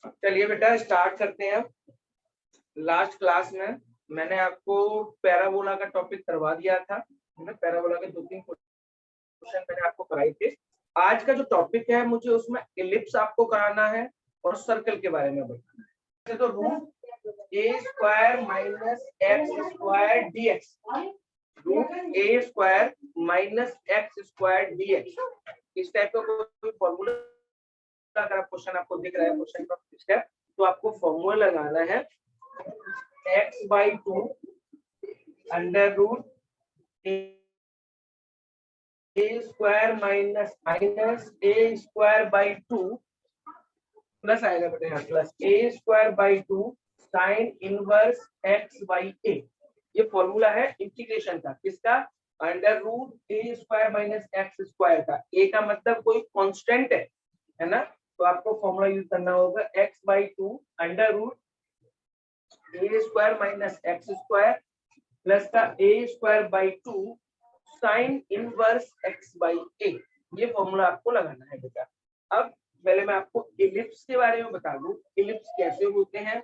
चलिए बेटा स्टार्ट करते हैं। लास्ट क्लास में मैंने आपको पैराबोला का टॉपिक करवा दिया था। पैराबोला के 2-3 क्वेश्चन मैंने आपको कराए थे। आज का जो टॉपिक है मुझे उसमें इलिप्स आपको कराना है और सर्कल के बारे में बताना है। तो रूट ए square minus x square DX, root ए square minus x square DX, इस टाइप का कोई फॉर्मूला अगर क्वेश्चन आपको दिख रहा है क्वेश्चन का स्टेप, तो आपको फॉर्मूला लगाना है x/2 under root A square minus a square by 2 plus आएगा बेटा यहाँ plus A square by 2 sine inverse x by a। ये फॉर्मूला है इंटीग्रेशन का, किसका? अंडर रूट ए स्क्वायर माइनस एक्स स्क्वायर का। a का मतलब कोई कांस्टेंट है ना, तो आपको फॉर्मूला यूज करना होगा x/2 अंडर रूट ए square minus x square plus का A square by 2 sine inverse x by a। ये फॉर्मूला आपको लगाना है बेटा। अब पहले मैं आपको इलिप्स के बारे में बता दूं, इलिप्स कैसे होते हैं,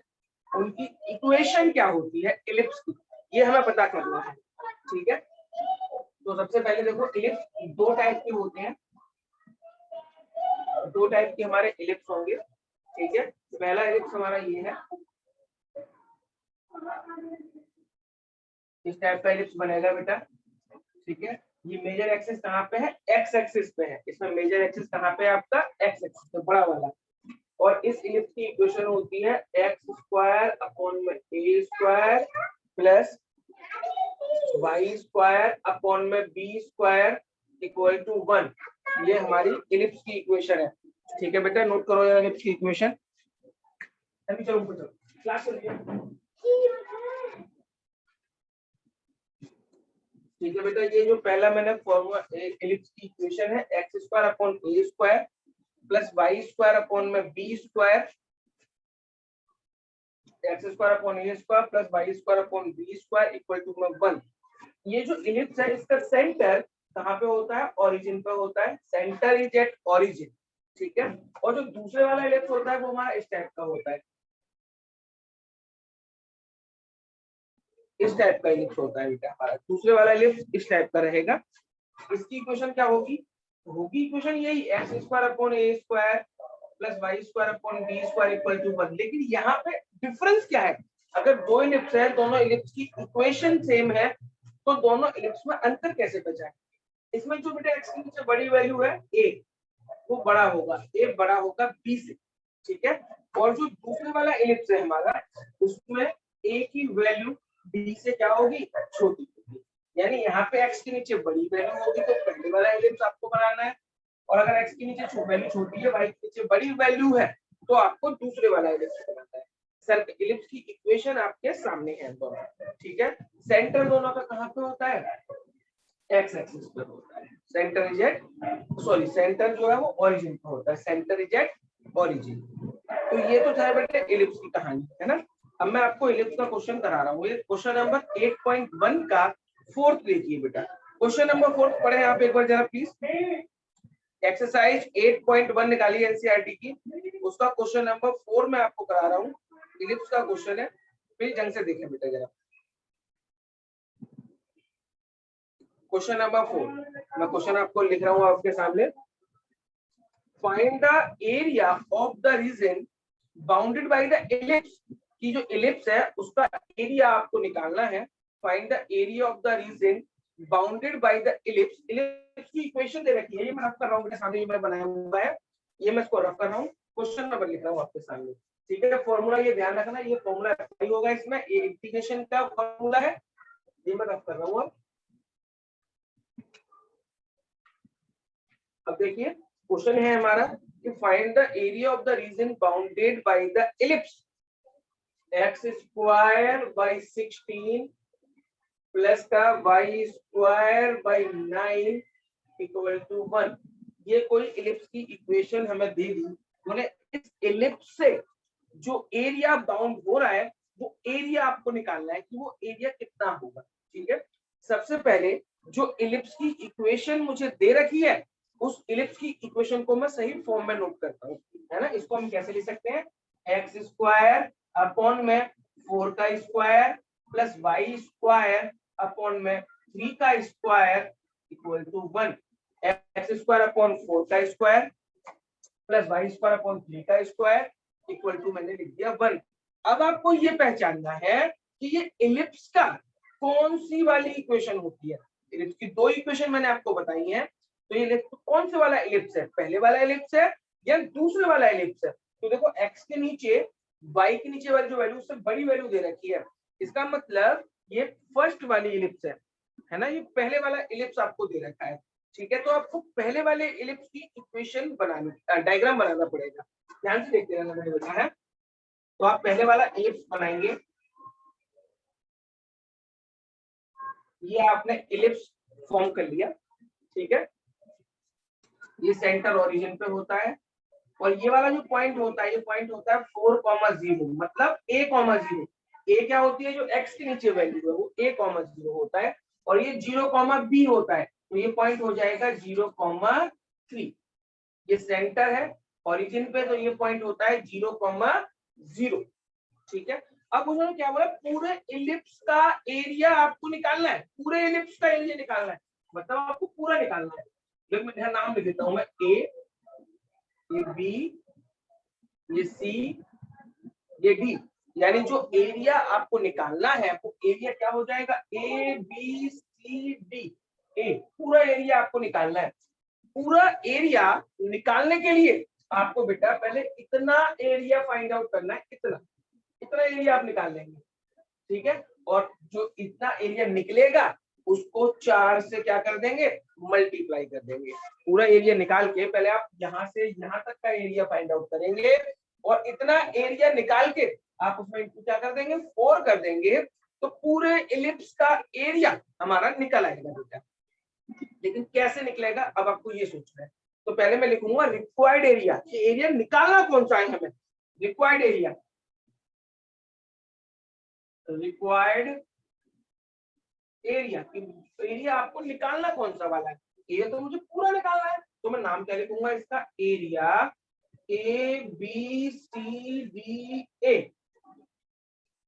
उनकी इक्वेशन क्या होती है इलिप्स की, ये हमें पता करना है। ठीक है, तो सबसे पहले देखो इलिप्स दो टाइप के होते हैं, दो टाइप के हमारे इलिप्स होंगे। ठीक है, पहला इलिप्स हमारा ये है, इस टाइप का इलिप्स बनेगा बेटा। ठीक है, ये मेजर एक्सिस कहाँ पे है? एक्स एक्सिस पे है। इसमें मेजर एक्सिस कहाँ पे है आपका? एक्स एक्सिस पे, बड़ा वाला। और इस इलिप्स की इक्वेशन होती है एक्स स्क्वायर अपॉन में A square plus Y square upon में बी स्क्वायर इक्वल टू 1। ये हमारी इलिप्स की इक्वेशन है। ठीक है बेटा, नोट करो यार इलिप्स की इक्वेशन। अभी चलो ऊपर चलो, क्लास चलिए। ठीक है बेटा, ये जो पहला मैंने फॉर्मूला इलिप्स की इक्वेशन है एक्स स्क्वायर अपॉन ए square plus Y square upon में B square, X square upon A square plus Y square upon B square equal to 1। ये जो इलिप्स है इसका सेंटर कहाँ पे होता है? ओरिजिन पे होता है। Centre is at origin. ठीक है, और जो दूसरे वाला इलिप्स होता है वो हमारा इस टाइप का होता है, इस टाइप का इलिप्स होता है बेटा हमारा। दूसरे वाला इलिप्स इस टाइप का रहेगा। इसकी इक्वेशन क्या होगी? होगी इक्वेशन यही x square upon A square plus Y square upon B square equal to 1। लेकिन यहाँ पे डिफरेंस क्या है? अगर दो इलिप्स है, दोनों इलिप्स की इक्वेशन सेम है, तो दोनों इलिप्स में अंतर कैसे बचा है? इसमें जो बेटा एक्स के नीचे बड़ी वैल्यू है a, वो बड़ा होगा, a बड़ा होगा b से। ठीक है, और जो दूसरे वाला इलिप्स है हमारा, उसमें a की वैल्यू b से क्या होगी? छोटी होगी। यानी यहाँ पे x के नीचे बड़ी वैल्यू होगी तो पहले वाला इलिप्स आपको बनाना है, और अगर x के नीचे वैल्यू छोटी है, y के नीचे बड़ी वैल्यू है, तो आपको दूसरे वाला इलिप्स बनाना है। सर इलिप्स की इक्वेशन आपके सामने है दोनों। ठीक है, सेंटर दोनों का कहाँ पे होता है? एक्स एक्सिस पे होता है। Centre is at, sorry centre जो है वो ओरिजिन पे होता है। Centre is at origin. तो ये तो था बेटे इलिप्स की कहानी, है ना। अब मैं आपको इलिप्स का क्वेश्चन करा रहा हूँ। ये क्वेश्चन नंबर 8.1 का फोर्थ देखिए बेटा। क्वेश्चन नंबर 4 पढ़े आप एक बार जरा प्लीज। एक्सरसाइज 8.1 निकालिए एनसीईआरटी की, उसका क्वेश्चन नंबर 4 में आपको करा रहा हूँ। इलिप्स का क्वेश्चन है, फिर ढंग से देखें बेटा जरा। क्वेश्चन नंबर 4, मैं क्वेश्चन आपको लिख रहा हूँ आपके सामने। Find the area of the region bounded by the ellipse. की जो इलिप्स है उसका एरिया आपको निकालना है। Find the area of the region bounded by the ellipse. Ellipse की इक्वेशन दे रखी है, ये मैं रफ कर रहा हूँ मेरे सामने, ये मैं बनाया हुआ है, ये मैं इसको रफ कर रहा हूँ। क्वेश्चन नंबर लिख रहा हूँ आपके सामने। ठीक है, फॉर्मूला ये ध्यान रखना, ये फॉर्मूला अप्लाई होगा इसमें, ये इंटीग्रेशन का फॉर्मूला है, ये मैं रफ कर रहा हूँ। अब देखिए क्वेश्चन है हमारा कि find the area of the region bounded by the ellipse X square by 16 plus का Y square by 9 equal to 1। ये कोई इलिप्स की इक्वेशन हमें दे दी। बोले इस इलिप्स से जो एरिया बाउंड हो रहा है वो एरिया आपको निकालना है कि वो एरिया कितना होगा। ठीक है, सबसे पहले जो इलिप्स की इक्वेशन मुझे दे रखी है उस इलिप्स की इक्वेशन को मैं सही फॉर्म में नोट करता हूँ, है ना। इसको हम कैसे लिख सकते हैं? एक्स स्क्वायर अपॉन में 4 का square plus Y square upon में 3 का square equal to 1। X square upon 4 का square plus Y square upon 3 का स्क्वायर इक्वल टू मैंने लिख दिया 1। अब आपको ये पहचानना है कि ये इलिप्स का कौन सी वाली इक्वेशन होती है। इलिप्स की दो इक्वेशन मैंने आपको बताई हैं, तो ये कौन से वाला इलिप्स है, पहले वाला इलिप्स है या दूसरे वाला इलिप्स है। तो देखो x के नीचे y के नीचे वाली जो वैल्यू उससे बड़ी वैल्यू दे रखी है, इसका मतलब ये फर्स्ट वाली इलिप्स है ना, ये पहले वाला इलिप्स आपको दे रखा है। ठीक है, तो आपको पहले वाले इलिप्स की इक्वेशन बनानी, डायग्राम बनाना पड़ेगा। ध्यान से देखते रहना मैंने बताया है। तो आप पहले वाला इलिप्स बनाएंगे, ये आपने इलिप्स फॉर्म कर लिया। ठीक है, ये सेंटर ओरिजिन पे होता है और ये वाला जो पॉइंट होता है, ये पॉइंट होता है 4,0 मतलब a,0। a क्या होती है, जो x के नीचे वैल्यू है वो a,0 होता है और ये 0,b होता है, तो ये पॉइंट हो जाएगा 0,3। ये सेंटर है ओरिजिन पे, तो ये पॉइंट होता है 0,0। ठीक है, अब उन्होंने क्या बोला, पूरे इलिप्स का एरिया आपको निकालना है, पूरे इलिप्स का एरिया निकालना है, मतलब आपको पूरा निकालना है। जब मैं नाम लिख देता हूं मैं ए, ये बी, ये सी, ये डी, यानी जो एरिया आपको निकालना है वो एरिया क्या हो जाएगा, ए बी सी डी, ए पूरा एरिया आपको निकालना है। पूरा एरिया निकालने के लिए आपको बेटा पहले इतना एरिया फाइंड आउट करना है, इतना इतना एरिया आप निकाल लेंगे। ठीक है, और जो इतना एरिया निकलेगा उसको 4 से क्या कर देंगे, मल्टीप्लाई कर देंगे। पूरा एरिया निकाल के पहले आप यहाँ से यहाँ तक का एरिया फाइंड आउट करेंगे और इतना एरिया निकाल के आप उसमें क्या कर देंगे, 4 कर देंगे, तो पूरे इलिप्स का एरिया हमारा निकल आएगा बेटा। लेकिन कैसे निकलेगा, अब आपको ये सोचना है। तो पहले मैं लिखूंगा रिक्वायर्ड एरिया, ये एरिया निकालना कौन सा है हमें, required area, required area, area आपको निकालना कौन सा वाला है, एरिया तो मुझे पूरा निकालना है। तो मैं नाम क्या लिखूंगा इसका, area A B C D A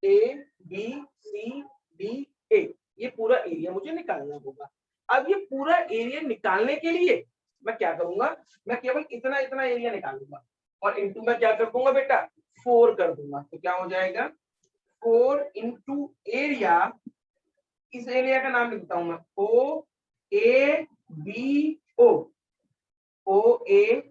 B C D A, ये पूरा एरिया मुझे निकालना होगा। अब ये पूरा एरिया निकालने के लिए मैं क्या करूंगा, मैं केवल इतना इतना एरिया निकालूंगा और इनटू में क्या कर दूंगा बेटा, 4 कर दूंगा। तो क्या हो जाएगा, 4 इंटू एरिया, इस एरिया का नाम लिखता हूं मैं ओ A B O, O A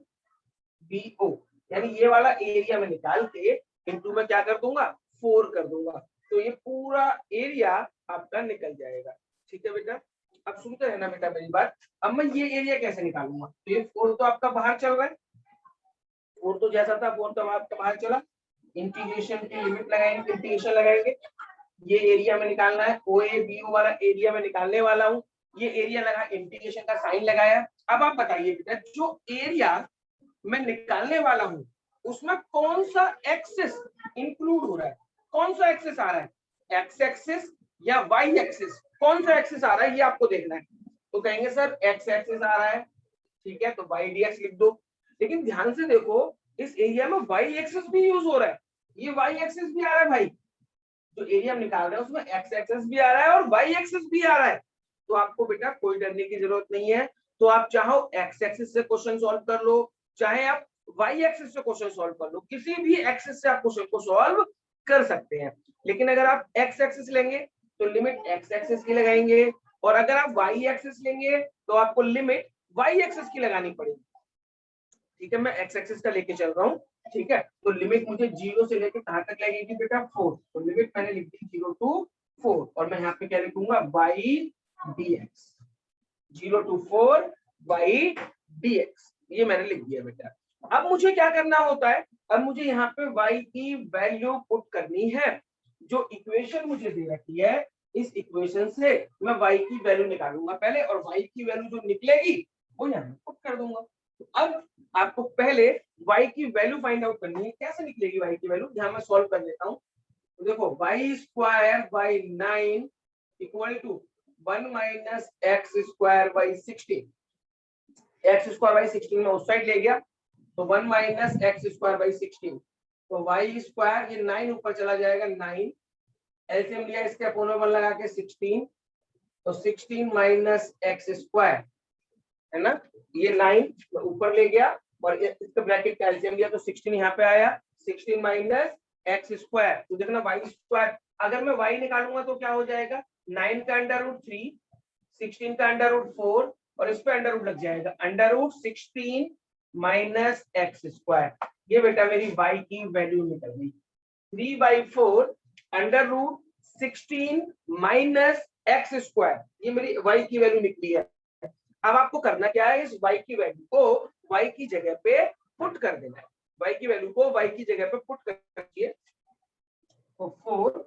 B O, यानी ये वाला एरिया में निकाल के इनटू में क्या कर दूंगा, 4 कर दूंगा, तो ये पूरा एरिया आपका निकल जाएगा। ठीक है बेटा, अब सुनते रहना बेटा मेरी बात। अब मैं ये एरिया कैसे निकालूंगा, तो ये 4 तो आपका बाहर चल रहा है, 4 तो जैसा था 4 तो आपका बाहर चला, इंटीग्रेशन की लिमिट लगाएंगे, इंटीग्रेशन लगाएंगे, ये एरिया में निकालना है, ओ ए बी ओ वाला एरिया में निकालने वाला हूँ, ये एरिया लगा, इंटीग्रेशन का साइन लगाया। अब आप बताइए बेटा, जो एरिया मैं निकालने वाला हूँ उसमें कौन सा एक्सिस इंक्लूड हो रहा है, कौन सा एक्सिस आ रहा है, एक्स एक्सिस या वाई एक्सिस, कौन सा एक्सिस आ रहा है ये आपको देखना है। तो कहेंगे सर एक्स एक्सिस आ रहा है, ठीक है, तो वाई डी एक्स लिख दो। लेकिन ध्यान से देखो, इस एरिया में वाई एक्सिस भी यूज हो रहा है, ये वाई एक्सिस भी आ रहा है भाई, जो एरिया हम निकाल रहे हैं उसमें एक्स एक्सिस भी आ रहा है और वाई एक्सिस भी आ रहा है। तो आपको बेटा कोई डरने की जरूरत नहीं है, तो आप चाहो एक्स एक्सिस से क्वेश्चन सॉल्व कर लो, चाहे आप वाई एक्सिस से क्वेश्चन सॉल्व कर लो, किसी भी एक्सिस से आप क्वेश्चन को सॉल्व कर सकते हैं। लेकिन अगर आप एक्स एक्सिस लेंगे तो लिमिट एक्स एक्सिस की लगाएंगे, और अगर आप वाई एक्सिस लेंगे तो आपको लिमिट वाई एक्सिस की लगानी पड़ेगी। ठीक है, मैं एक्स एक्सिस का लेके चल रहा हूँ। ठीक है, तो लिमिट मुझे 0 से लेके कहां तक लगेगी बेटा, 4, तो लिमिट मैंने लिख दी 0 to 4, और मैं यहाँ पे क्या लिखूंगा, y dx, 0 to 4 y dx, ये मैंने लिख दिया बेटा। अब मुझे क्या करना होता है, अब मुझे यहाँ पे y की वैल्यू पुट करनी है। जो इक्वेशन मुझे दे रखी है, इस इक्वेशन से मैं y की वैल्यू निकालूंगा पहले, और y की वैल्यू जो निकलेगी वो यहाँ पुट कर दूंगा। तो अब आपको पहले y की वैल्यू फाइंड आउट करनी है, कैसे निकलेगी y की वैल्यू, यहाँ मैं सॉल्व कर लेता हूँ। तो देखो y square by 9 equal to 1 minus x square by 16, x square by 16 में उस साइड ले गया, तो 1 माइनस एक्स स्क्वायर बाई 16, तो वाई स्क्वायर, ये 9 ऊपर चला जाएगा 9, एलसीएम लिया इसके अपोन में 1 लगा के 16, तो 16 माइनस एक्स स्क्वायर है ना, ये 9 ऊपर ले गया और इसका ब्रैकेट का एलसीएम लिया तो 16 यहाँ पे आया, 16 माइनस एक्स स्क्वायर। तो देखना वाई स्क्वायर, अगर मैं वाई निकालूंगा तो क्या हो जाएगा, 9 का अंडर रूट 3, 16 का अंडर रूट 4 और इस पे अंडर रूट लग जाएगा, under root 16 minus x square. ये बेटा मेरी वाई की वैल्यू निकल गई, 3/4 under root 16 minus x square, ये मेरी वाई की वैल्यू निकली है। अब आपको करना क्या है, इस y की वैल्यू को y की जगह पे पुट कर देना है, y की वैल्यू को y की जगह पे पुट करिए। तो 4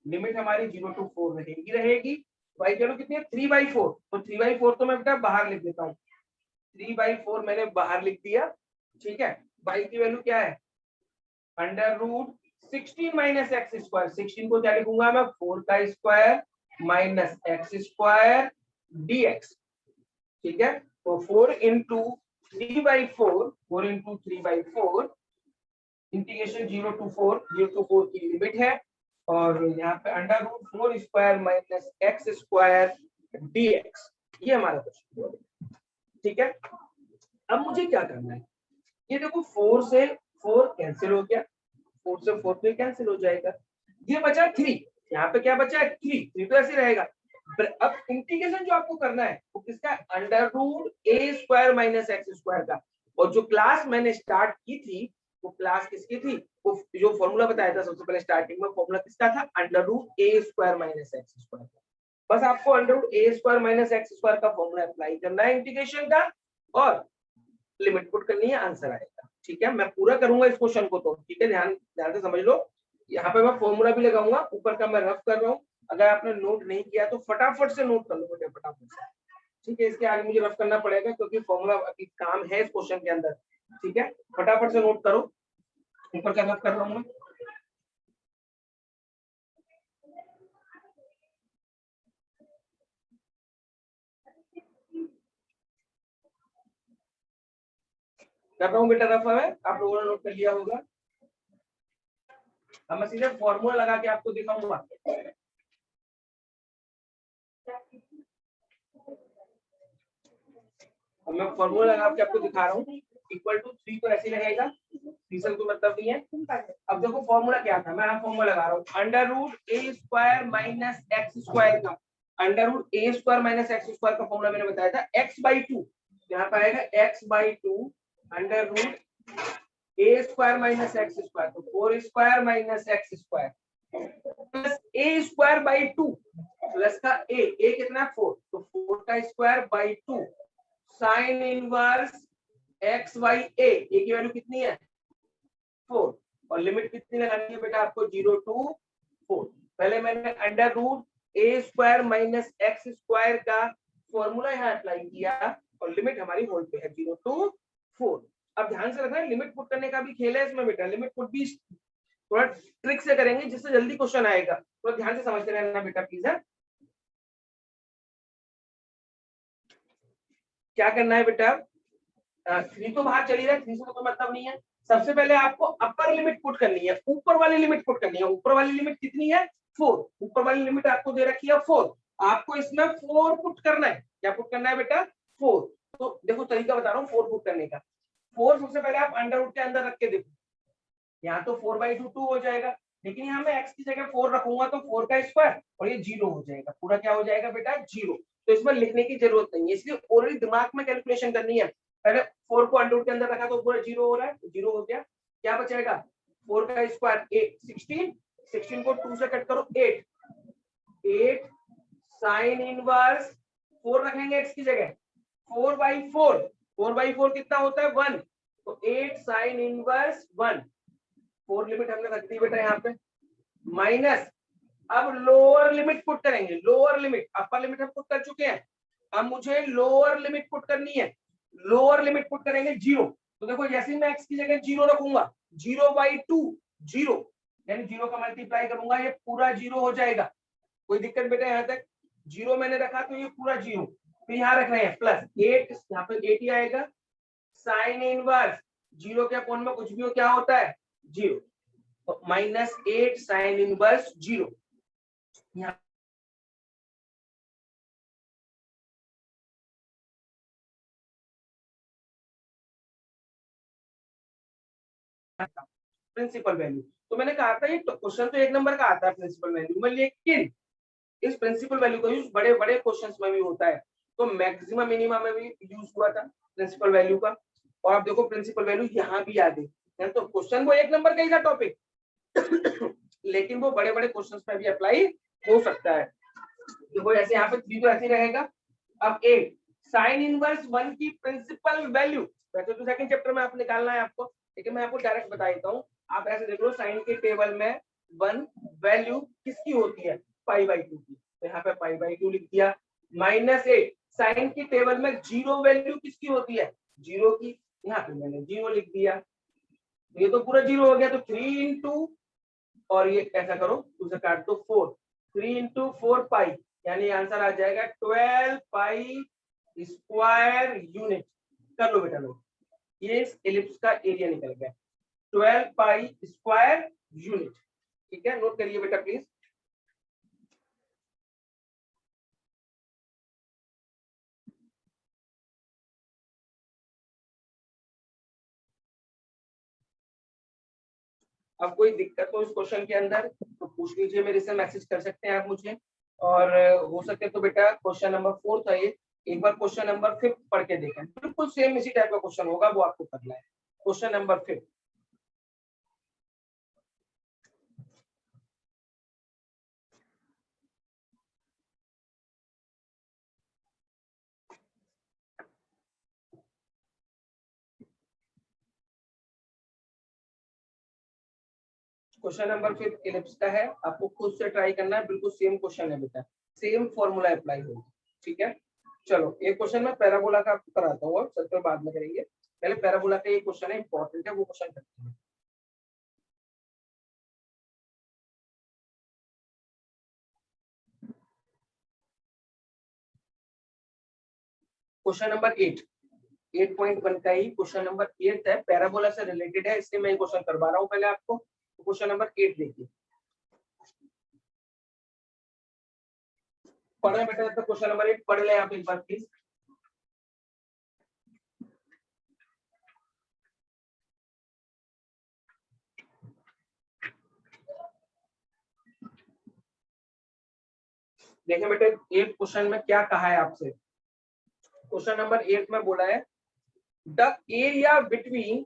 लिमिट हमारी 0 to 4 रहेगी, y की वैल्यू कितनी है 3/4, तो 3/4 तो मैं बेटा बाहर लिख देता हूँ, 3/4 मैंने बाहर लिख दिया, ठीक है। y की वैल्यू क्या है, under root 16 minus x square, 16 को क्या लिखूंगा मैं 4 का square minus x square dx, ठीक है। तो 4 इंटू 3/4, 4 इंटू 3/4, इंटीग्रेशन 0 to 4 की लिमिट है, और यहाँ पे under root 4 square minus x square dx, ये हमारा क्वेश्चन, ठीक है। अब मुझे क्या करना है, ये देखो 4 से 4 कैंसिल हो गया, 4 से 4 तो कैंसिल हो जाएगा, ये बचा 3, यहाँ पे क्या बचा है 3 तो ऐसे रहेगा। अब इंटीग्रेशन जो आपको करना है वो किसका, अंडर रूट ए स्क्वायर माइनस एक्स स्क्वायर का, और जो क्लास मैंने स्टार्ट की थी वो क्लास किसकी थी, वो जो फॉर्मूला बताया था सबसे पहले स्टार्टिंग में, फॉर्मूला किसका था, अंडर रूट ए स्क्वायर माइनस एक्स स्क्वायर का। बस आपको अंडर रूट ए स्क्वायर माइनस एक्स स्क्वायर का फॉर्मूला अप्लाई करना है इंटीग्रेशन का, और लिमिट पुट करनी है, आंसर आएगा, ठीक है। मैं पूरा करूंगा इस क्वेश्चन को, तो ठीक है, ध्यान ध्यान से समझ लो। यहाँ पे मैं फॉर्मूला भी लगाऊंगा, ऊपर का मैं रफ कर रहा हूँ, अगर आपने नोट नहीं किया तो फटाफट से नोट कर लो बेटे, फटाफट से, ठीक है। इसके आगे मुझे रफ करना पड़ेगा क्योंकि फॉर्मूला अभी काम है इस क्वेश्चन के अंदर, ठीक है। फटाफट से नोट करो, ऊपर का रफ कर रहा हूँ मैं। कर रहा हूँ बेटा रफ है, आप लोगों ने नोट कर लिया होगा। अब मैं सीधे फॉर्मूला लगा के आपको दिखाऊंगा, अब मैं फॉर्मूला लगा के आपको दिखा रहा हूँ, इक्वल टू 3 तो ऐसे लगेगा, तीसरा तो मतलब नहीं है। अब देखो फॉर्मूला क्या था, मैं फॉर्मूला लगा रहा हूँ, अंडर रूट ए स्क्वायर माइनस एक्स स्क्वायर का, अंडर रूट ए स्क्वायर माइनस एक्स स्क्वायर का फॉर्मूला मैंने बताया था x/2, यहाँ पे आएगा x/2 अंडर रूट ए स्क्वायर माइनस एक्स स्क्वायर, तो 4 square minus x square plus A square by 2, plus का ए कितना 4, तो 4 का square by 2 sine inverse X Y A की वैल्यू कितनी है 4, और लिमिट कितनी लगानी है बेटा आपको 0 to 4। पहले मैंने अंडर रूट ए स्क्वायर माइनस एक्स स्क्वायर का फॉर्मूला यहाँ अप्लाई किया, और लिमिट हमारी होल्ड पे है 0 to 4। अब ध्यान से रखना, लिमिट पुट करने का भी खेल है इसमें बेटा, लिमिट पुट भी थोड़ा ट्रिक से करेंगे जिससे जल्दी क्वेश्चन आएगा, थोड़ा ध्यान से समझते रहना बेटा प्लीज है। क्या करना है बेटा, 3 तो बाहर चली रहा है, 3 से तो मतलब नहीं है। सबसे पहले आपको अपर लिमिट पुट करनी है, ऊपर वाली लिमिट पुट करनी है। ऊपर वाली लिमिट कितनी है 4, ऊपर वाली लिमिट आपको दे रखी है 4, आपको इसमें 4 पुट करना है। क्या पुट करना है बेटा 4, तो देखो तरीका बता रहा हूँ 4 पुट करने का। 4 सबसे पहले आप अंडर रूट के अंदर रख के देखो, यहाँ तो 4/2 2 हो जाएगा, लेकिन यहाँ मैं x की जगह 4 रखूंगा तो 4 का स्क्वायर और ये 0 हो जाएगा, पूरा क्या हो जाएगा बेटा 0। तो इसमें लिखने की जरूरत नहीं है, इसलिए ओरली दिमाग में कैलकुलेशन करनी है। पहले 4 को अंडर रूट के अंदर रखा तो पूरा 0 हो रहा है, 0 हो गया, क्या बचेगा 4 का स्क्वायर 16, 16 को 2 से कट करो 8 साइन इनवर्स 4 रखेंगे x की जगह 4/4, 4/4 कितना होता है 1, तो 8 साइन इनवर्स 1, 4 लिमिट हमने रख दी बेटा यहाँ पे, माइनस अब लोअर लिमिट पुट करेंगे, लोअर लिमिट, अपर लिमिट हम पुट कर चुके हैं, अब मुझे लोअर लिमिट पुट करनी है। लोअर लिमिट पुट करेंगे 0, तो देखो जैसे ही मैं x की जगह 0 रखूंगा 0/2 0, यानी 0 का मल्टीप्लाई करूंगा ये पूरा 0 हो जाएगा। कोई दिक्कत बेटा यहाँ तक, 0 मैंने रखा तो ये पूरा 0, तो यहाँ रख रहे हैं प्लस 8, यहाँ पे 8 ही आएगा, साइन इनवर्स 0 के अपोन में कुछ भी हो क्या होता है 0, -8 साइन इनवर्स 0। यहाँ प्रिंसिपल वैल्यू, तो मैंने कहा था ये क्वेश्चन तो 1 नंबर का आता है प्रिंसिपल वैल्यू में, लेकिन इस प्रिंसिपल वैल्यू का यूज बड़े बड़े क्वेश्चंस में भी होता है। तो मैक्सिमम मिनिमम में भी यूज हुआ था प्रिंसिपल वैल्यू का, और आप देखो प्रिंसिपल वैल्यू यहाँ भी आ गई है। तो क्वेश्चन वो 1 नंबर का ही था टॉपिक लेकिन वो बड़े बड़े क्वेश्चंस में भी अप्लाई हो सकता है। देखो ऐसे यहाँ पे 3 तो ऐसे ही रहेगा। अब 8 साइन इनवर्स 1 की प्रिंसिपल वैल्यू, वैसे तो सेकंड चैप्टर में आप निकालना है आपको, लेकिन मैं आपको डायरेक्ट बता देता हूँ। आप ऐसे देख लो साइन के टेबल में 1 वैल्यू किसकी होती है, π/2 की, तो यहाँ पे π/2 लिख दिया। -8 साइन की टेबल में 0 वैल्यू किसकी होती है, 0 की, यहाँ पे मैंने 0 लिख दिया। ये तो पूरा 0 हो गया, तो 3 इंटू, और ये ऐसा करो उसे काट दो 4, 3 इंटू 4 पाई, यानी आंसर आ जाएगा 12 पाई स्क्वायर यूनिट। कर लो बेटा लोग, ये इस एलिप्स का एरिया निकल गया 12 पाई स्क्वायर यूनिट। ठीक है, नोट करिए बेटा प्लीज। अब कोई दिक्कत हो इस क्वेश्चन के अंदर तो पूछ लीजिए, मेरे से मैसेज कर सकते हैं आप मुझे। और हो सके तो बेटा क्वेश्चन नंबर 4 था ये, एक बार क्वेश्चन नंबर 5 पढ़ के देखें, बिल्कुल सेम इसी टाइप का क्वेश्चन होगा, वो आपको करना है। Question number 5, question number 5 ellipse का है, आपको खुद से ट्राई करना है, बिल्कुल सेम क्वेश्चन है बेटा, सेम फॉर्मूला अप्लाई होगा। ठीक है, चलो एक क्वेश्चन मैं पैराबोला का आपको कराता हूँ, सर्कल बाद में करेंगे, पहले पैराबोला का ये क्वेश्चन है, इंपॉर्टेंट है, वो क्वेश्चन करते हैं। क्वेश्चन नंबर 8.1 का ही क्वेश्चन नंबर 8 है, पैराबोला से रिलेटेड है, इसलिए मैं क्वेश्चन करवा रहा हूँ पहले आपको। क्वेश्चन नंबर 8 देखिए, पढ़ रहे बेटा, तो क्वेश्चन नंबर 8 पढ़ ले आप एक बार प्लीज। देखिए बेटे, एक क्वेश्चन में क्या कहा है आपसे, क्वेश्चन नंबर 8 में बोला है the area between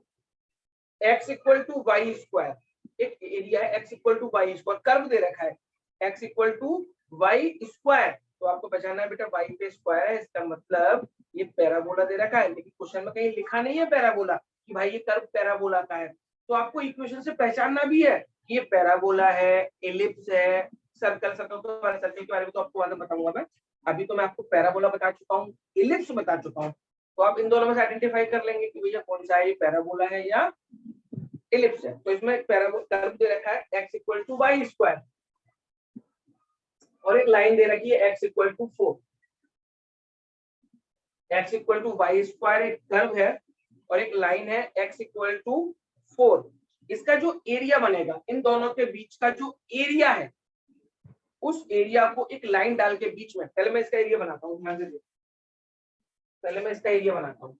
x equal to Y square, एक एरिया है x equal to Y square, curve दे रखा है x equal to Y square, तो आपको पहचानना है बेटा y पे स्क्वायर है, इसका मतलब ये पैराबोला दे रखा है, लेकिन क्वेश्चन में कहीं लिखा नहीं है पैराबोला कि भाई ये कर्व पैराबोला का है, तो आपको इक्वेशन से पहचानना भी है ये पैराबोला है, एलिप्स है, सर्कल, सर्कल के बारे में तो आपको बाद में बताऊंगा मैं, अभी तो मैं आपको पैराबोला बता चुका हूँ, एलिप्स बता चुका हूँ, तो आप इन दोनों में से आइडेंटिफाई कर लेंगे कि भैया कौन सा है, ये पैराबोला है या इलिप्स है। तो इसमें एक पैराबोला कर्व दे रखा है x equal to Y square, और एक लाइन दे रखी है x equal to 4, x equal to Y square एक कर्व है, और एक लाइन है x इक्वल टू 4। इसका जो एरिया बनेगा, इन दोनों के बीच का जो एरिया है, उस एरिया को एक लाइन डाल के बीच में, पहले मैं इसका एरिया बनाता हूँ, ध्यान से देखो, पहले मैं इसका एरिया बनाता हूँ,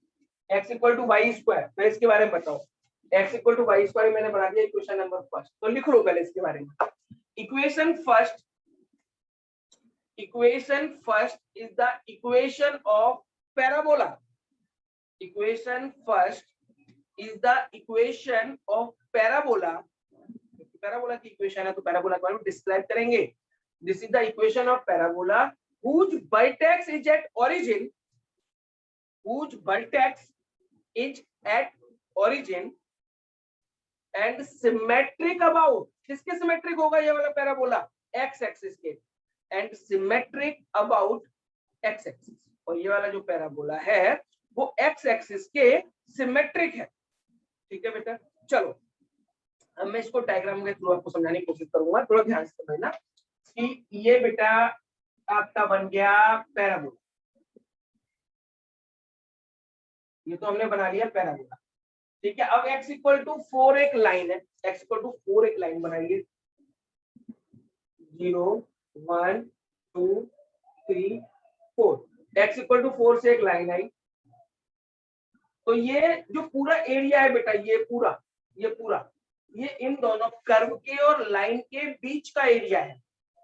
x equal to Y square, मैं इसके बारे में बताऊँ, x equal to Y square मैंने बना दिया इक्वेशन नंबर फर्स्ट, तो लिख लो पहले इसके बारे में। Equation first is the equation of parabola. Equation first is the equation of parabola. Parabola की इक्वेशन है, तो पैराबोला के बारे में डिस्क्राइब करेंगे। This is the equation of parabola whose vertex is at origin, whose vertex is at origin and symmetric about, किसके symmetric होगा ये वाला पैराबोला, x एक्सिस के, and symmetric about x axis, और ये वाला जो पैराबोला है वो x एक्सिस के सिमेट्रिक है। ठीक है बेटा, चलो अब मैं इसको डायग्राम के थ्रू आपको समझाने की कोशिश करूंगा, थोड़ा ध्यान से समझना कि ये बेटा आपका बन गया पैराबोला, ये तो हमने बना लिया पैराबोला। ठीक है। अब x इक्वल टू 4 एक लाइन है, x इक्वल टू 4 एक लाइन बनाइए, 0 1 2 3 4, x इक्वल टू 4 से एक लाइन आई। तो ये जो पूरा एरिया है बेटा, ये इन दोनों कर्व के और लाइन के बीच का एरिया है,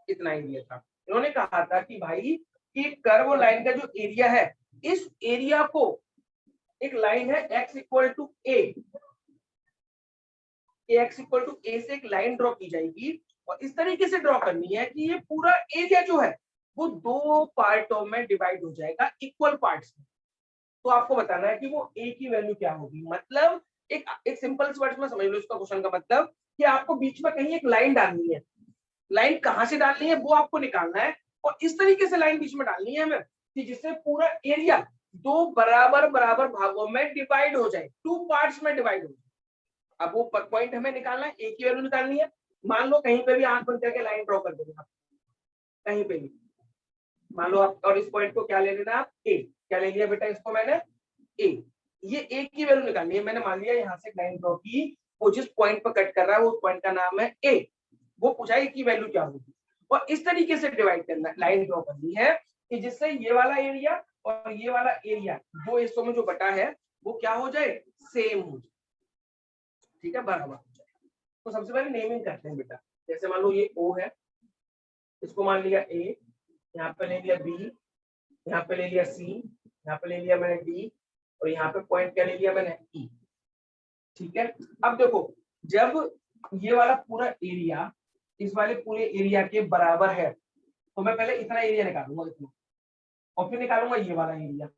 इतना एरिया था। इन्होंने कहा था कि भाई कि कर्व और लाइन का जो एरिया है, इस एरिया को, एक लाइन है x equal to A, x equal to A से एक लाइन ड्रॉ की जाएगी और इस तरीके से ड्रॉ करनी है कि ये पूरा एरिया जो है वो दो पार्टों में डिवाइड हो जाएगा, इक्वल पार्ट्स में। तो आपको बताना है कि वो ए की वैल्यू क्या होगी। मतलब एक सिंपल वर्ड्स में समझ लो इसका क्वेश्चन का मतलब कि आपको बीच में कहीं एक लाइन डालनी है, लाइन कहां से डालनी है वो आपको निकालना है, और इस तरीके से लाइन बीच में डालनी है हमें कि जिससे पूरा एरिया दो बराबर बराबर भागों में डिवाइड हो जाए, टू पार्ट्स में डिवाइड हो जाए। अब वो पॉइंट हमें निकालना है, ए की वैल्यू निकालनी है। मान लो कहीं पे भी आंख बंद करके लाइन ड्रॉ कर देंगे आप, कहीं पे भी मान लो आप, और इस पॉइंट को क्या ले लेना आप, ए। क्या ले लिया बेटा इसको मैंने, ए। ये ए की वैल्यू निकालनी है। मैंने मान लिया यहाँ से लाइन ड्रॉ की, वो जिस पॉइंट पर कट कर रहा है वो पॉइंट का नाम है ए। वो पूछा ए की वैल्यू क्या होगी, और इस तरीके से डिवाइड करना है, लाइन ड्रॉ करनी है कि जिससे ये वाला एरिया और ये वाला एरिया दो हिस्सों में जो बटा है वो क्या हो जाए, सेम हो जाए। ठीक है, बराबर हो जाए। तो सबसे पहले नेमिंग करते हैं बेटा। जैसे मान लो ये ओ है, इसको मान लिया ए, यहाँ पे ले लिया बी, यहाँ पे ले लिया सी, यहाँ पे ले लिया मैंने डी, और यहाँ पे पॉइंट क्या ले लिया मैंने, ई। ठीक है। अब देखो, जब ये वाला पूरा एरिया इस वाले पूरे एरिया के बराबर है तो मैं पहले इतना एरिया निकालूंगा, इतना, और फिर निकालूंगा ये वाला एरिया,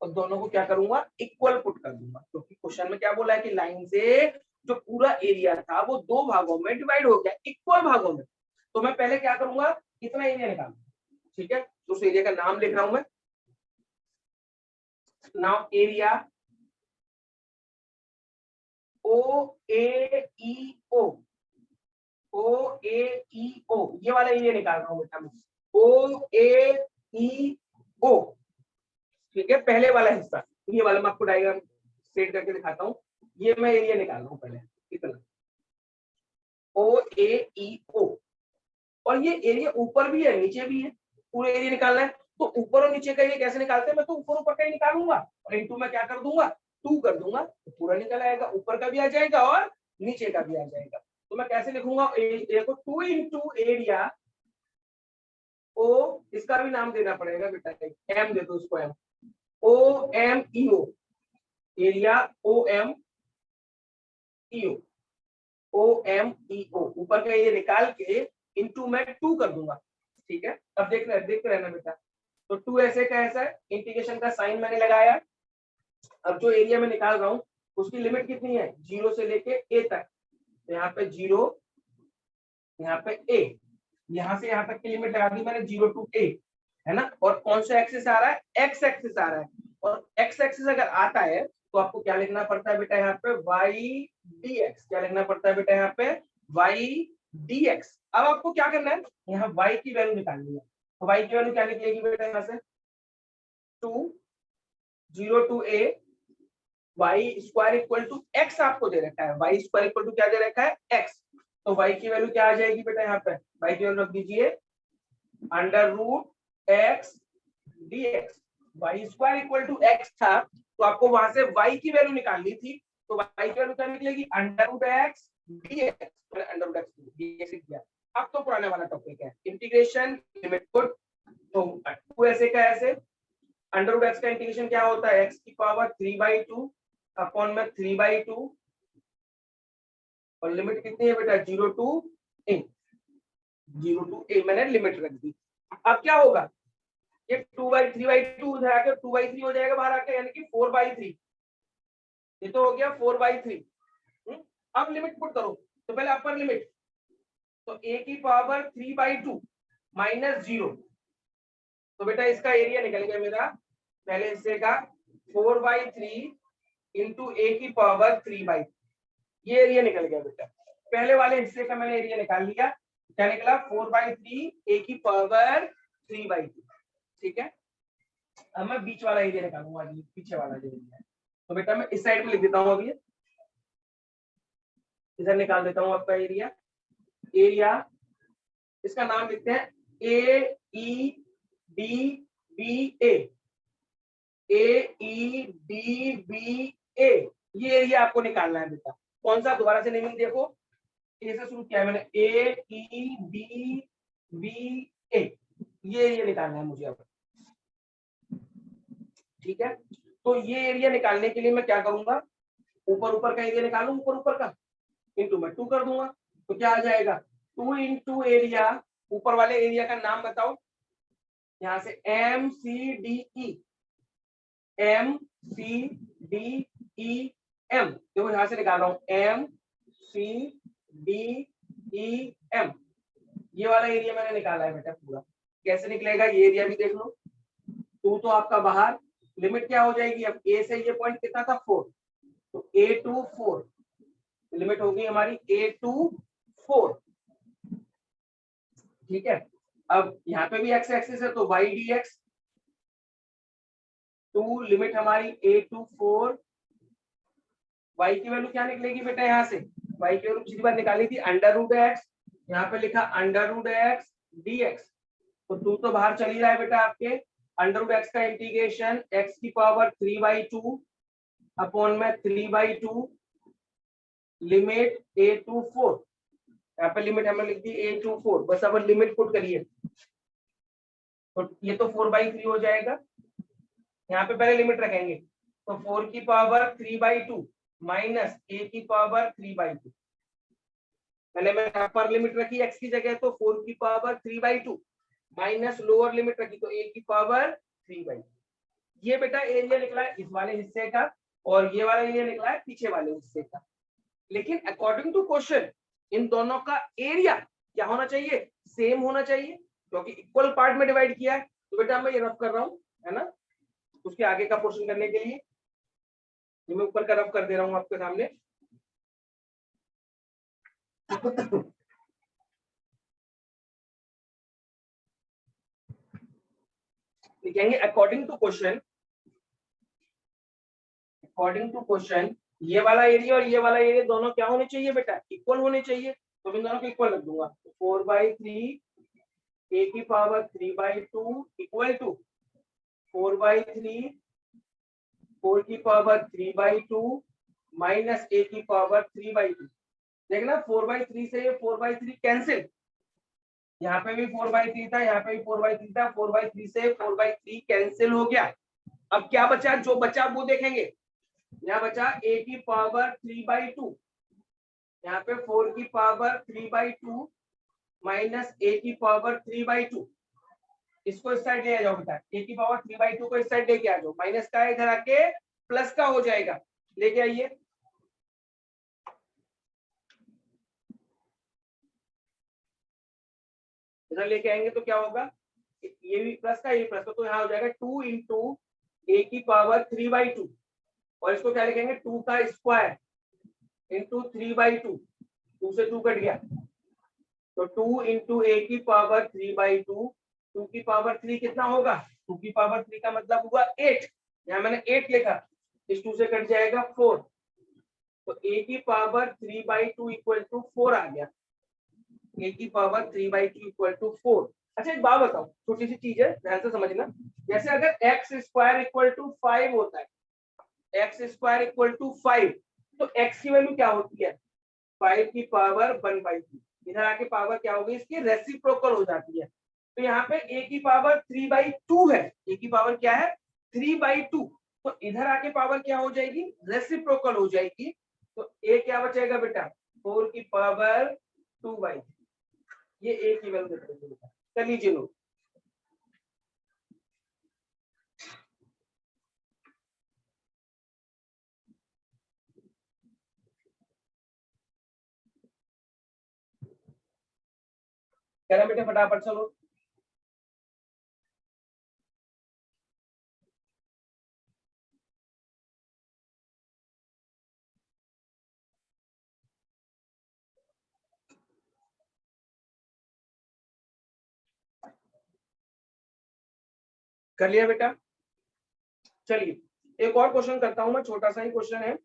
और दोनों को क्या करूंगा, इक्वल पुट कर दूंगा। क्योंकि क्वेश्चन में क्या बोला है कि लाइन से जो पूरा एरिया था वो दो भागों में डिवाइड हो गया, इक्वल भागों में। तो मैं पहले क्या करूंगा, इतना एरिया निकालूंगा। ठीक है, तो उस एरिया का नाम लिख रहा हूं मैं, नाउ एरिया ओ ए ई ओ, ओ ए ई ओ, ये वाला एरिया निकाल रहा हूं बेटा मैं, ओ ए ई ओ। ठीक है, पहले वाला हिस्सा, ये वाला मैं आपको डायग्राम सेट करके दिखाता हूँ। ये मैं एरिया निकाल रहा हूँ पहले, इतना ओ ए ई ओ, और ये एरिया ऊपर भी है नीचे भी है, पूरा एरिया निकालना है। तो ऊपर और नीचे का एरिया कैसे निकालते हैं, मैं तो ऊपर ऊपर का ही निकालूंगा और इनटू में क्या कर दूंगा, 2 कर दूंगा, तो पूरा निकल आएगा, ऊपर का भी आ जाएगा और नीचे का भी आ जाएगा। तो मैं कैसे लिखूंगा, एरिया को 2 इंटू एरिया ओ, इसका भी नाम देना पड़ेगा बेटा, एम दे दो उसको, एम, ओ एम ई ओ, एरिया ओ एम ई ओ, ओ एम ई ओ, ऊपर का ये निकाल के इनटू में 2 कर दूंगा। ठीक है, अब देखते रहना बेटा। तो 2 ऐसे का ऐसा है, इंटीग्रेशन का साइन मैंने लगाया। अब जो एरिया में निकाल रहा हूँ उसकी लिमिट कितनी है, 0 से लेके ए तक। तो यहाँ पे 0, यहाँ पे ए, यहाँ से यहाँ तक की लिमिट लगा दी मैंने, 0 टू ए, है ना। और कौन सा एक्सिस आ रहा है, एक्स एक्सिस आ रहा है, और एक्स एक्सिस अगर आता है तो आपको क्या लिखना पड़ता है बेटा, यहाँ पे वाई डी एक्स। क्या लिखना पड़ता है बेटा यहाँ पे, वाई डी एक्स। अब आपको क्या करना है, यहाँ वाई की वैल्यू निकालनी है। तो वाई की वैल्यू क्या निकलेगी बेटा, यहाँ से 2 0 to a y square equal to x आपको दे रखा है, वाई स्क्वायर इक्वल टू क्या दे रखा है, एक्स। तो वाई की वैल्यू क्या आ जाएगी बेटा, यहाँ पे वाई की वैल्यू रख दीजिए under root x d x. Y square equal to x था, तो आपको वहां से वाई की वैल्यू निकालनी थी। तो वाई की वैल्यू क्या निकलेगी, under root x d x, under root x किया। अब तो पुराने वाला टॉपिक है, इंटीग्रेशन लिमिट पुट। तो 2 ऐसे का ऐसे, अंडर रूट एक्स का इंटीग्रेशन क्या होता है, एक्स की पावर 3/2 अपॉन में 3/2, और लिमिट कितनी है बेटा, 0 टू ए, 0 टू ए मैंने लिमिट रख दी। अब क्या होगा, ये 2/3/2 उधर आके 2/3 हो जाएगा बाहर आके, यानी कि 4/3। ये तो हो गया 4/3। अब लिमिट पुट करो, तो पहले अपर लिमिट, तो ए की पावर 3/2 माइनस 0, तो बेटा इसका एरिया निकल गया मेरा पहले हिस्से का 4/3 इंटू ए की पावर 3/2, ये एरिया निकल गया बेटा। पहले वाले हिस्से का मैंने एरिया निकाल लिया, क्या निकला 4/3 ए की पावर 3/2। ठीक है, अब मैं बीच वाला एरिया निकालूंगा, पीछे वाला जो एरिया है। तो बेटा मैं इस साइड में लिख देता हूँ अभी, इधर निकाल देता हूं आपका एरिया। एरिया इसका नाम लिखते हैं AEDBA। AEDBA ये एरिया आपको निकालना है बेटा। कौन सा, दोबारा से नेमिंग देखो, ए से शुरू किया है मैंने, AEDBA ये एरिया निकालना है मुझे अब। ठीक है, तो ये एरिया निकालने के लिए मैं क्या करूंगा, ऊपर ऊपर का एरिया निकालू, ऊपर ऊपर का इंटू मैं 2 कर दूंगा, तो क्या आ जाएगा 2 इंटू एरिया, ऊपर वाले एरिया का नाम बताओ, यहां से MCDE, MCDEM, देखो यहां से निकाल रहा हूं MCDEM, ये वाला एरिया मैंने निकाला है बेटा पूरा। कैसे निकलेगा ये एरिया भी देख लो। 2 तो आपका बाहर, लिमिट क्या हो जाएगी अब, ए से ये पॉइंट कितना था 4, तो A to 4 लिमिट होगी हमारी A to 4। ठीक है, अब यहाँ पे भी x एक्सिस है तो y dx, 2 लिमिट हमारी A to 4, y की वैल्यू क्या निकलेगी बेटा, यहाँ से y की वैल्यू पिछली बार निकाली थी √x, यहाँ पे लिखा √x dx, तो 2 तो बाहर चली रहा है बेटा आपके, √x का इंटीग्रेशन x की पावर 3/2 अपॉन में 3/2 लिमिट A to 4, यहाँ पे लिमिट हमने लिख दी A to 4, बस अब लिमिट पुट करिए, तो ये तो 4/3 हो जाएगा, यहाँ पे पहले लिमिट रखेंगे, तो 4 की पावर 3/2 माइनस A की पावर 3/2, मैंने अपर लिमिट रखी x की जगह, तो 4 की पावर 3/2 माइनस लोअर लिमिट रखी तो A की पावर 3/2। ये बेटा एरिया निकला है इस वाले हिस्से का, और ये वाला एरिया निकला है पीछे वाले हिस्से का। लेकिन अकॉर्डिंग टू क्वेश्चन इन दोनों का एरिया क्या होना चाहिए, सेम होना चाहिए, क्योंकि इक्वल पार्ट में डिवाइड किया है। तो बेटा मैं ये रफ कर रहा हूँ, है ना, उसके आगे का पोर्शन करने के लिए ये मैं ऊपर का रफ कर दे रहा हूँ आपके सामने। लिखेंगे according to question, according to question ये वाला एरिया और ये वाला एरिया दोनों क्या होने चाहिए बेटा, इक्वल होने चाहिए, तो मैं दोनों को इक्वल रख दूंगा, 4/3 A की पावर 3/2 इक्वल टू 4/3 4 की पावर 3/2 माइनस A की पावर 3/2। देखना 4/3 से ये 4/3 कैंसिल, यहाँ पे भी 4/3 था, यहाँ पे भी 4/3 था, 4/3 से 4/3 कैंसिल हो गया। अब क्या बचा, जो बचा वो देखेंगे, यहाँ बचा A की पावर 3/2, यहाँ पे 4 की पावर 3/2 माइनस A की पावर 3/2, इसको इस साइड ले जाओ बेटा, A की पावर 3/2 को इस साइड लेके आ जाओ, माइनस का इधर आके प्लस का हो जाएगा, लेके आइए, इधर लेके आएंगे तो क्या होगा, ये भी प्लस का, ये प्लस का, तो यहाँ हो जाएगा 2 इंटू A की पावर 3/2, और इसको क्या लिखेंगे 2 का स्क्वायर इंटू 3/2, 2 से 2 कट गया, तो 2 इंटू A की पावर 3/2, 2 की पावर 3 कितना होगा, 2 की पावर 3 का मतलब हुआ 8, यहाँ मैंने 8 लिखा, इस 2 से कट जाएगा 4, तो A की पावर 3/2 इक्वल टू 4 आ गया, A की पावर 3/2 इक्वल टू 4। अच्छा एक बात बताओ, छोटी सी चीज है, ध्यान से समझना, जैसे अगर x स्क्वायर इक्वल टू 5 होता है, x स्क्वायर इक्वल टू 5, तो x की वैल्यू क्या होती है, 5 की पावर 1/3, इधर आके पावर क्या होगी इसकी, रेसिप्रोकल हो जाती है, तो यहाँ पे a की पावर 3/2 है, a की पावर क्या है 3/2, तो इधर आके पावर क्या हो जाएगी, रेसिप्रोकल हो जाएगी, तो a क्या बचेगा बेटा 4 की पावर 2/3, ये a की वैल्यू बेटा, कर लीजिए लोग। कह रहा बेटा फटाफट चलो, कर लिया बेटा। चलिए एक और क्वेश्चन करता हूं मैं, छोटा सा ही क्वेश्चन है,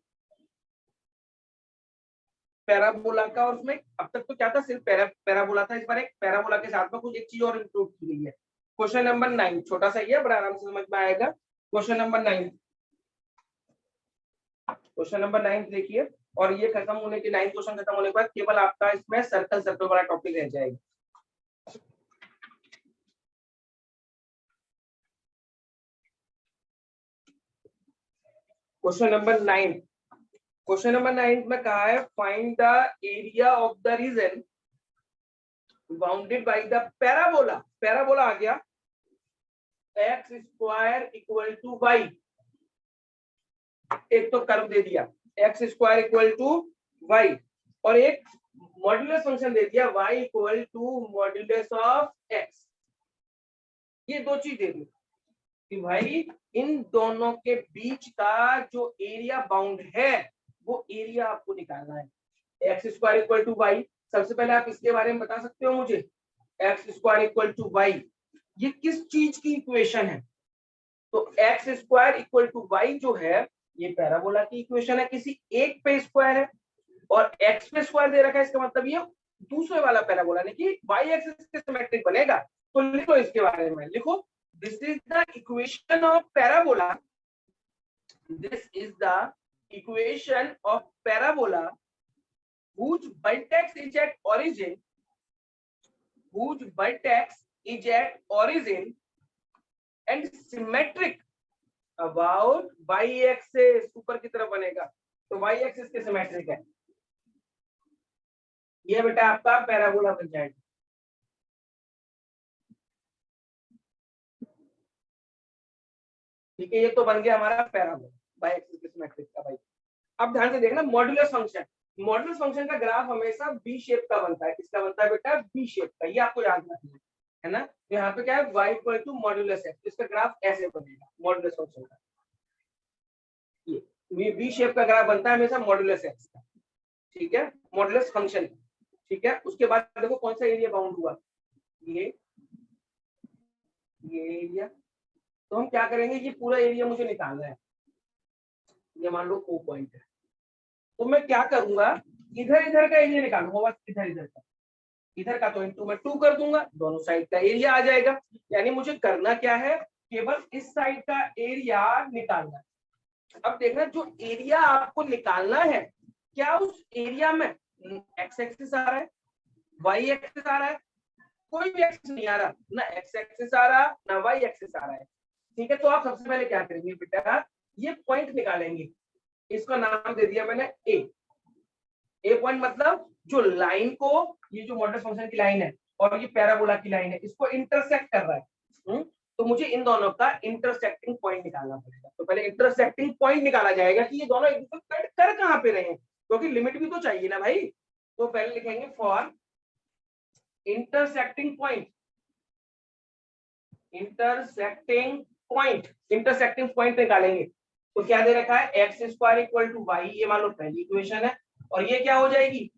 पैराबोला का, और उसमें अब तक तो क्या था, सिर्फ पैराबोला था, इस बार एक पैराबोला के साथ में कुछ एक चीज और इंक्लूड की गई है। क्वेश्चन नंबर 9 छोटा सा ही है, बड़ा आराम से समझ में आएगा। क्वेश्चन नंबर 9, क्वेश्चन नंबर 9 देखिए, और ये खत्म होने के 9 क्वेश्चन खत्म होने के बाद केवल आपका इसमें सर्कल सर्कल वाला टॉपिक रह जाएगा। क्वेश्चन नंबर 9, क्वेश्चन नंबर 9 में कहा है find the area of the region bounded by the parabola. Parabola आ गया x square equal to y, एक तो कर्व दे दिया x square equal to y, और एक मॉड्यूलस फंक्शन दे दिया y equal to modulus of x। ये दो चीज दे दी कि भाई इन दोनों के बीच का जो एरिया बाउंड है वो एरिया आपको निकालना है। X square equal to y, सबसे पहले आप इसके बारे में बता सकते हो मुझे, x square equal to y ये किस चीज की इक्वेशन है? तो x square equal to y जो है ये पैराबोला की इक्वेशन है, किसी एक पे स्क्वायर है और एक्स पे स्क्वायर दे रखा है, इसका मतलब ये दूसरे वाला पैराबोला यानी कि वाई एक्सिस के सिमेट्रिक बनेगा। तो लिखो इसके बारे में, लिखो this is the equation of parabola, this is the equation of parabola whose vertex is at origin, whose vertex is at origin and symmetric about y-axis, ऊपर की तरफ बनेगा तो y-axis के सिमेट्रिक है। ये बेटा आपका पैराबोला बन जाएगा। ठीक है, ये तो बन गया हमारा पैराबोला y-axis के सिमेट्रिक का भाई। अब ध्यान से देखना मॉड्यूलस फंक्शन, मॉड्यूलस फंक्शन का ग्राफ हमेशा बी शेप का बनता है। किसका बनता है बेटा? बी शेप का, ये आपको याद रखना है ना। तो यहाँ पे क्या है y equal to modulus x, इसका ग्राफ ऐसे बनेगा मॉड्यूलस फंक्शन का, ये बी शेप का ग्राफ बनता है हमेशा मॉड्यूलस x का। ठीक है, मॉड्यूलस फंक्शन। ठीक है, उसके बाद देखो कौन सा एरिया बाउंड हुआ, ये एरिया। तो हम क्या करेंगे, ये पूरा एरिया मुझे निकालना है। ये मान लो O पॉइंट है, तो मैं क्या करूंगा, इधर इधर का एरिया निकालूंगा बस, इधर इधर का, इधर का तो इंटू में 2 कर दूंगा, दोनों साइड का एरिया आ जाएगा। यानी मुझे करना क्या है, केवल इस साइड का एरिया निकालना है। अब देखना जो एरिया आपको निकालना है, क्या उस एरिया में एक्स एक्सिस आ रहा है, वाई एक्सिस आ रहा है? कोई भी एक्सिस नहीं आ रहा, ना एक्स एक्सिस आ रहा ना वाई एक्सिस आ रहा है। ठीक है, तो आप सबसे पहले क्या करेंगे बेटा, ये पॉइंट निकालेंगे, इसका नाम दे दिया मैंने ए पॉइंट, मतलब जो लाइन को, ये जो मॉडल फंक्शन की लाइन है और ये पैराबोला की लाइन है, इसको इंटरसेक्ट कर रहा है। तो मुझे इन दोनों का इंटरसेक्टिंग पॉइंट निकालना पड़ेगा। तो पहले इंटरसेक्टिंग पॉइंट निकाला जाएगा कि ये दोनों एक दूसरे को कट कर कहां पे रहे हैं, क्योंकि लिमिट भी तो चाहिए ना भाई। तो पहले लिखेंगे for intersecting point, intersecting point, intersecting point निकालेंगे। तो क्या दे रखा है, x square equal to y, ये मान लो पहली इक्वेशन है, और ये क्या हो जाएगी,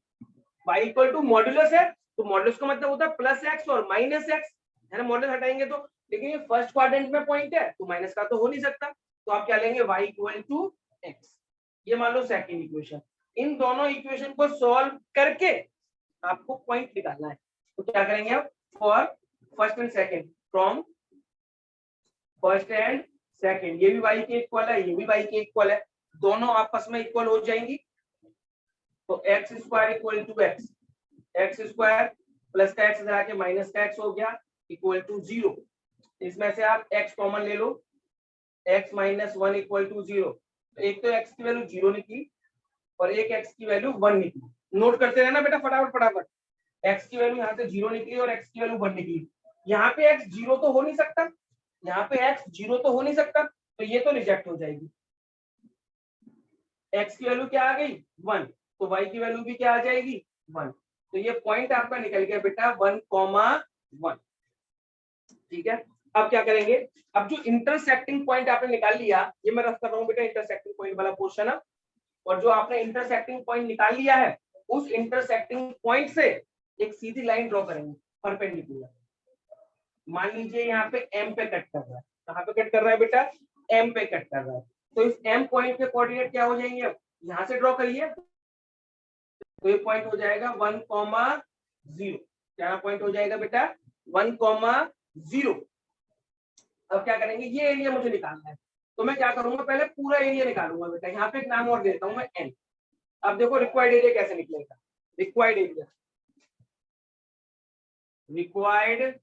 y इक्वल टू मॉड्यूलस है, तो मॉड्यूलस का मतलब होता है प्लस एक्स और माइनस एक्स, है ना। मॉड्यूलस हटाएंगे तो, लेकिन ये फर्स्ट क्वाड्रेंट में पॉइंट है तो माइनस का तो हो नहीं सकता, तो आप क्या लेंगे, y इक्वल टू एक्स, ये मान लो सेकंड इक्वेशन। इन दोनों इक्वेशन को सॉल्व करके आपको पॉइंट निकालना है। तो क्या करेंगे आप, for first and second, from first and second, ये भी y के इक्वल है, ये भी y के इक्वल है, दोनों आपस में इक्वल हो जाएंगी। तो x square equal to x, x square plus का एक्स हटा के माइनस का एक्स हो गया, इक्वल टू 0। इसमें से आप x कॉमन ले लो, x माइनस 1 इक्वल टू 0। तो एक तो x की वैल्यू 0 निकली और एक x की वैल्यू 1 निकली। नोट करते रहना बेटा फटाफट फटाफट, x की वैल्यू यहाँ से 0 निकली और x की वैल्यू 1 निकली। यहाँ पे x 0 तो हो नहीं सकता, यहाँ पे x 0 तो हो नहीं सकता, तो ये तो रिजेक्ट हो जाएगी। x की वैल्यू क्या आ गई, 1, तो y की वैल्यू भी क्या आ जाएगी, 1। तो ये पॉइंट आपका निकल गया बेटा 1,1। ठीक है, अब क्या करेंगे, अब जो इंटरसेक्टिंग पॉइंट आपने निकाल लिया, ये मैं रख कर रहा हूं बेटा इंटरसेक्टिंग पॉइंट वाला पोर्शन है, और जो आपने इंटरसेक्टिंग पॉइंट निकाल लिया है, उस इंटरसेक्टिंग पॉइंट से एक सीधी लाइन ड्रॉ करेंगे परपेंडिकुलर। मान लीजिए यहाँ पे m पे कट कर रहा है, कहाँ पे कट कर रहा है बेटा, m पे कट कर रहा है। तो इस m पॉइंट के कोऑर्डिनेट क्या हो जाएंगे, अब यहाँ से ड्रॉ करिए, तो ये पॉइंट हो जाएगा 1,0। क्या पॉइंट हो जाएगा बेटा 1,0। अब क्या करेंगे, ये एरिया मुझे निकालना है, तो मैं क्या करूंगा, पहले पूरा एरिया निकालूंगा बेटा। यहाँ पे एक नाम और देता हूँ मैं n। अब देखो रिक्वायर्ड एरिया कैसे निकलेगा। रिक्वायर्ड